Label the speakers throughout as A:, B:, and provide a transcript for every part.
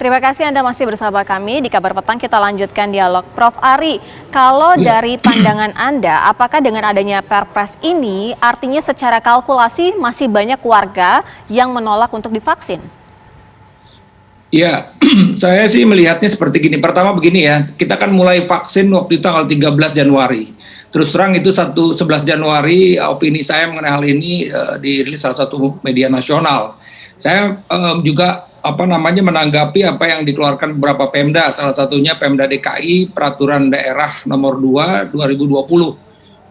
A: Terima kasih Anda masih bersama kami di Kabar Petang. Kita lanjutkan dialog. Prof. Ari, kalau dari pandangan Anda, apakah dengan adanya Perpres ini artinya secara kalkulasi masih banyak warga yang menolak untuk divaksin?
B: Ya, saya sih melihatnya seperti gini. Pertama begini ya, kita kan mulai vaksin waktu itu tanggal 13 Januari. Terus terang itu 11 Januari opini saya mengenai hal ini dirilis salah satu media nasional. Saya juga menanggapi apa yang dikeluarkan beberapa Pemda, salah satunya Pemda DKI Peraturan Daerah Nomor 2 2020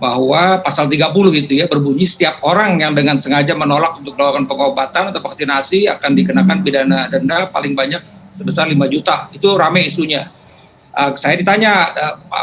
B: bahwa pasal 30 itu ya berbunyi setiap orang yang dengan sengaja menolak untuk melakukan pengobatan atau vaksinasi akan dikenakan pidana denda paling banyak sebesar 5 juta. Itu rame isunya. Saya ditanya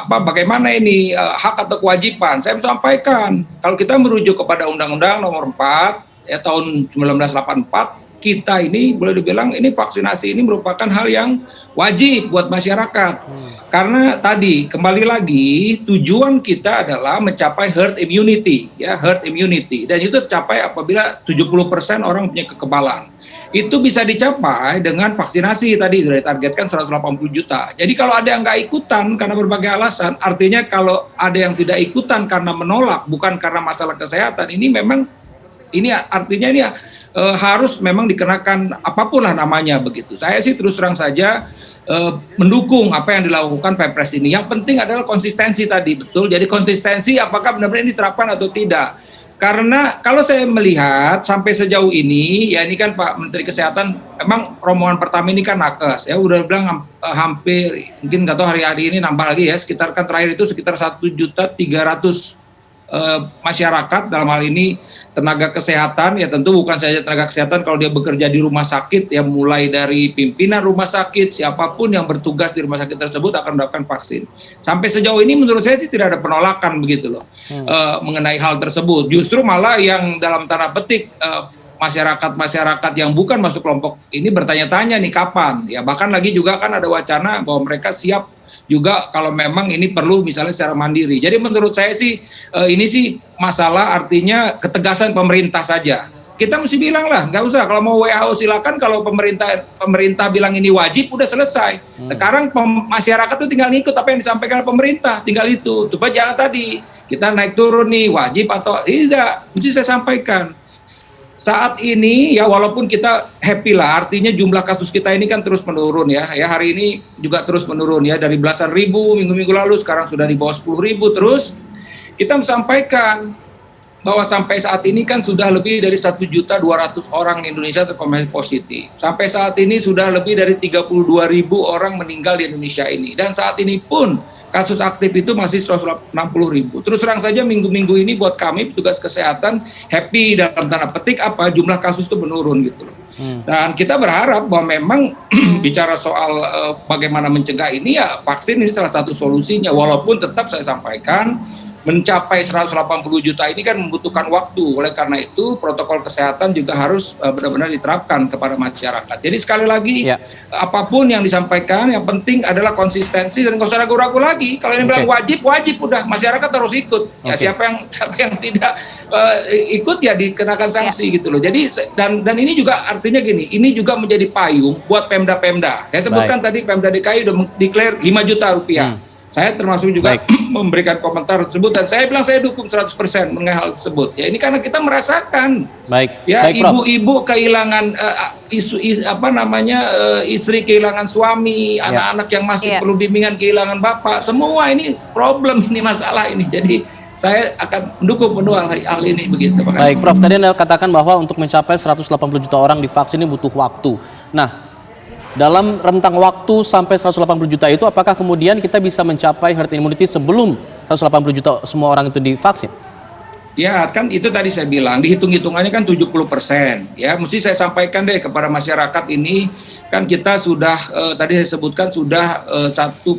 B: bagaimana ini hak atau kewajiban. Saya sampaikan kalau kita merujuk kepada Undang-Undang Nomor 4 ya tahun 1984, kita ini boleh dibilang ini vaksinasi ini merupakan hal yang wajib buat masyarakat. Karena tadi kembali lagi tujuan kita adalah mencapai herd immunity ya, herd immunity, dan itu tercapai apabila 70% orang punya kekebalan. Itu bisa dicapai dengan vaksinasi tadi sudah ditargetkan 180 juta. Jadi kalau ada yang nggak ikutan karena berbagai alasan, artinya kalau ada yang tidak ikutan karena menolak bukan karena masalah kesehatan, ini memang ini artinya ini harus memang dikenakan apapun lah namanya begitu. Saya sih terus terang saja mendukung apa yang dilakukan Perpres ini. Yang penting adalah konsistensi tadi, betul. Jadi konsistensi apakah benar-benar ini diterapkan atau tidak. Karena kalau saya melihat sampai sejauh ini, ya ini kan Pak Menteri Kesehatan, memang rombongan pertama ini kan nakes, ya udah bilang hampir, mungkin nggak tahu hari-hari ini nambah lagi ya, sekitar kan terakhir itu sekitar 1.300.000 masyarakat, dalam hal ini tenaga kesehatan, ya tentu bukan saja tenaga kesehatan kalau dia bekerja di rumah sakit, ya mulai dari pimpinan rumah sakit, siapapun yang bertugas di rumah sakit tersebut akan mendapatkan vaksin. Sampai sejauh ini menurut saya sih tidak ada penolakan begitu loh mengenai hal tersebut. Justru malah yang dalam tanda petik masyarakat yang bukan masuk kelompok ini bertanya-tanya nih kapan, ya bahkan lagi juga kan ada wacana bahwa mereka siap juga kalau memang ini perlu misalnya secara mandiri. Jadi menurut saya sih ini sih masalah artinya ketegasan pemerintah saja. Kita mesti bilang lah, nggak usah kalau mau WHO silakan, kalau pemerintah bilang ini wajib udah selesai. Sekarang masyarakat tuh tinggal ngikut apa yang disampaikan pemerintah, tinggal itu. Coba jangan tadi kita naik turun nih wajib atau tidak, mesti saya sampaikan. Saat ini ya walaupun kita happy lah, artinya jumlah kasus kita ini kan terus menurun ya. Ya hari ini juga terus menurun ya, dari belasan ribu minggu-minggu lalu sekarang sudah di bawah 10.000 terus. Kita sampaikan bahwa sampai saat ini kan sudah lebih dari 1.200.000 orang Indonesia terkonfirmasi positif. Sampai saat ini sudah lebih dari 32.000 orang meninggal di Indonesia ini. Dan saat ini pun kasus aktif itu masih 160.000. Terus terang saja minggu-minggu ini buat kami petugas kesehatan happy dalam tanda petik apa jumlah kasus itu menurun gitu loh. Dan kita berharap bahwa memang bicara soal bagaimana mencegah ini ya vaksin ini salah satu solusinya, walaupun tetap saya sampaikan mencapai 180 juta ini kan membutuhkan waktu. Oleh karena itu protokol kesehatan juga harus benar-benar diterapkan kepada masyarakat. Jadi sekali lagi apapun yang disampaikan yang penting adalah konsistensi dan nggak usah ragu-ragu lagi. Kalau ini bilang wajib udah masyarakat harus ikut. Ya siapa yang tidak ikut ya dikenakan sanksi gitu loh. Jadi dan ini juga artinya gini, ini juga menjadi payung buat Pemda-Pemda. Saya sebutkan tadi Pemda DKI udah mendeklar 5 juta rupiah. Saya termasuk juga memberikan komentar tersebut dan saya bilang saya dukung 100% mengenai hal tersebut. Ya ini karena kita merasakan ya ibu-ibu kehilangan istri kehilangan suami, anak-anak yang masih perlu bimbingan kehilangan bapak. Semua ini problem, ini masalah ini. Jadi saya akan mendukung penuh hal ini begitu.
C: Baik, Prof. Tadi Anda katakan bahwa untuk mencapai 180 juta orang divaksin ini butuh waktu. Nah, dalam rentang waktu sampai 180 juta itu, apakah kemudian kita bisa mencapai herd immunity sebelum 180 juta semua orang itu divaksin?
B: Ya, kan itu tadi saya bilang, dihitung-hitungannya kan 70%. Ya, mesti saya sampaikan deh kepada masyarakat ini, kan kita sudah, tadi saya sebutkan sudah 1,3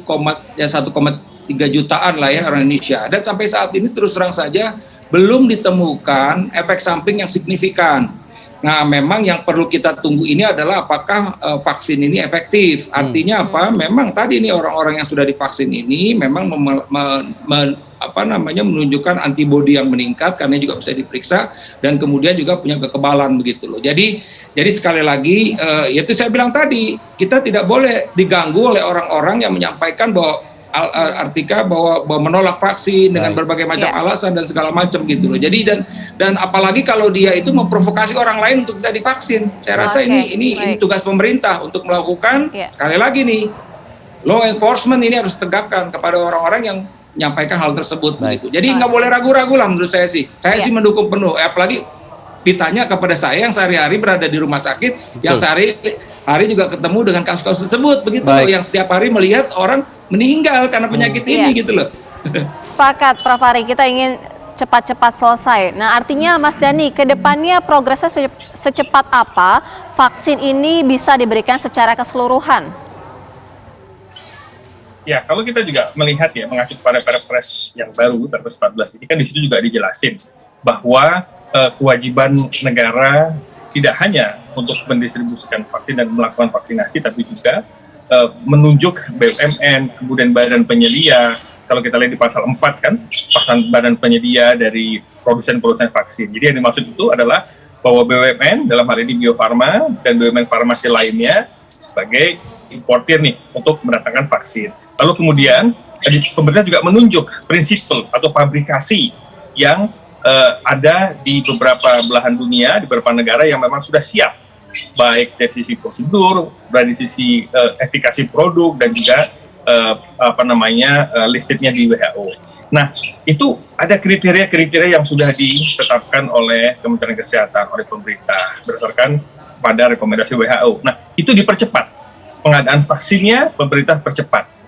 B: jutaan lah ya orang Indonesia. Dan sampai saat ini terus terang saja belum ditemukan efek samping yang signifikan. Nah, memang yang perlu kita tunggu ini adalah apakah vaksin ini efektif. Artinya apa? Memang tadi ini orang-orang yang sudah divaksin ini memang menunjukkan antibodi yang meningkat karena juga bisa diperiksa dan kemudian juga punya kekebalan begitu loh. Jadi Jadi sekali lagi, yaitu saya bilang tadi, kita tidak boleh diganggu oleh orang-orang yang menyampaikan bahwa Artika bahwa menolak vaksin dengan berbagai macam alasan dan segala macam gitu loh. Jadi dan apalagi kalau dia itu memprovokasi orang lain untuk tidak divaksin. Saya rasa ini tugas pemerintah untuk melakukan sekali lagi nih, law enforcement ini harus tegakkan kepada orang-orang yang menyampaikan hal tersebut begitu. Jadi nggak boleh ragu-ragu lah menurut saya sih. Saya sih mendukung penuh. Apalagi ditanya kepada saya yang sehari-hari berada di rumah sakit, yang sehari-hari juga ketemu dengan kasus-kasus tersebut begitu loh, yang setiap hari melihat orang meninggal karena penyakit ini gitu loh.
A: Sepakat Prof. Ari, kita ingin cepat-cepat selesai. Nah, artinya Mas Dhani, ke depannya progresnya secepat apa vaksin ini bisa diberikan secara keseluruhan?
D: Ya, kalau kita juga melihat ya, mengacu pada Perpres yang baru, Perpres 14 ini kan di situ juga dijelasin bahwa kewajiban negara tidak hanya untuk mendistribusikan vaksin dan melakukan vaksinasi, tapi juga menunjuk BUMN, kemudian badan penyedia. Kalau kita lihat di pasal 4 kan, pasal badan penyedia dari produsen-produsen vaksin. Jadi yang dimaksud itu adalah bahwa BUMN, dalam hal ini Bio Farma dan BUMN farmasi lainnya sebagai importir nih untuk mendatangkan vaksin. Lalu kemudian pemerintah juga menunjuk prinsip atau pabrikasi yang ada di beberapa belahan dunia, di beberapa negara yang memang sudah siap, baik dari sisi prosedur, dari sisi efikasi produk, dan juga listednya di WHO. Nah, itu ada kriteria-kriteria yang sudah ditetapkan oleh Kementerian Kesehatan, oleh pemerintah, berdasarkan pada rekomendasi WHO. Nah, itu dipercepat. Pengadaan vaksinnya, pemerintah percepat.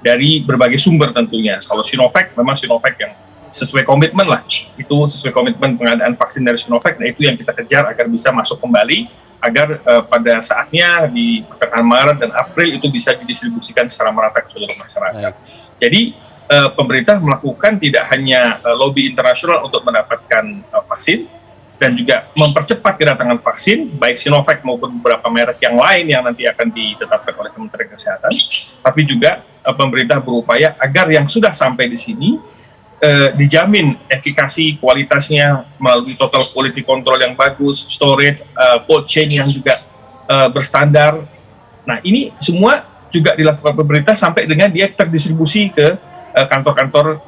D: Dari berbagai sumber tentunya. Kalau Sinovac, memang Sinovac yang sesuai komitmen lah. Itu sesuai komitmen pengadaan vaksin dari Sinovac, nah itu yang kita kejar agar bisa masuk kembali, agar pada saatnya di pertengahan Maret dan April itu bisa didistribusikan secara merata ke seluruh masyarakat. Jadi pemerintah melakukan tidak hanya lobby internasional untuk mendapatkan vaksin, dan juga mempercepat kedatangan vaksin, baik Sinovac maupun beberapa merek yang lain yang nanti akan ditetapkan oleh Kementerian Kesehatan, tapi juga pemerintah berupaya agar yang sudah sampai di sini dijamin efikasi kualitasnya melalui total quality control yang bagus, storage, cold chain yang juga berstandar. Nah, ini semua juga dilakukan pemerintah sampai dengan dia terdistribusi ke kantor-kantor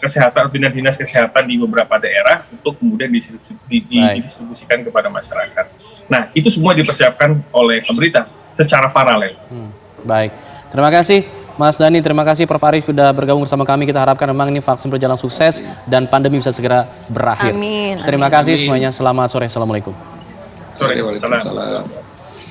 D: kesehatan, dinas kesehatan di beberapa daerah untuk kemudian didistribusikan kepada masyarakat. Nah, itu semua dipersiapkan oleh pemerintah secara paralel.
C: Baik, terima kasih Mas Dhani, terima kasih Prof. Ari sudah bergabung bersama kami. Kita harapkan memang ini vaksin berjalan sukses dan pandemi bisa segera berakhir.
A: Amin.
C: Terima kasih semuanya, selamat sore, assalamualaikum.
D: Sore, waalaikumsalam.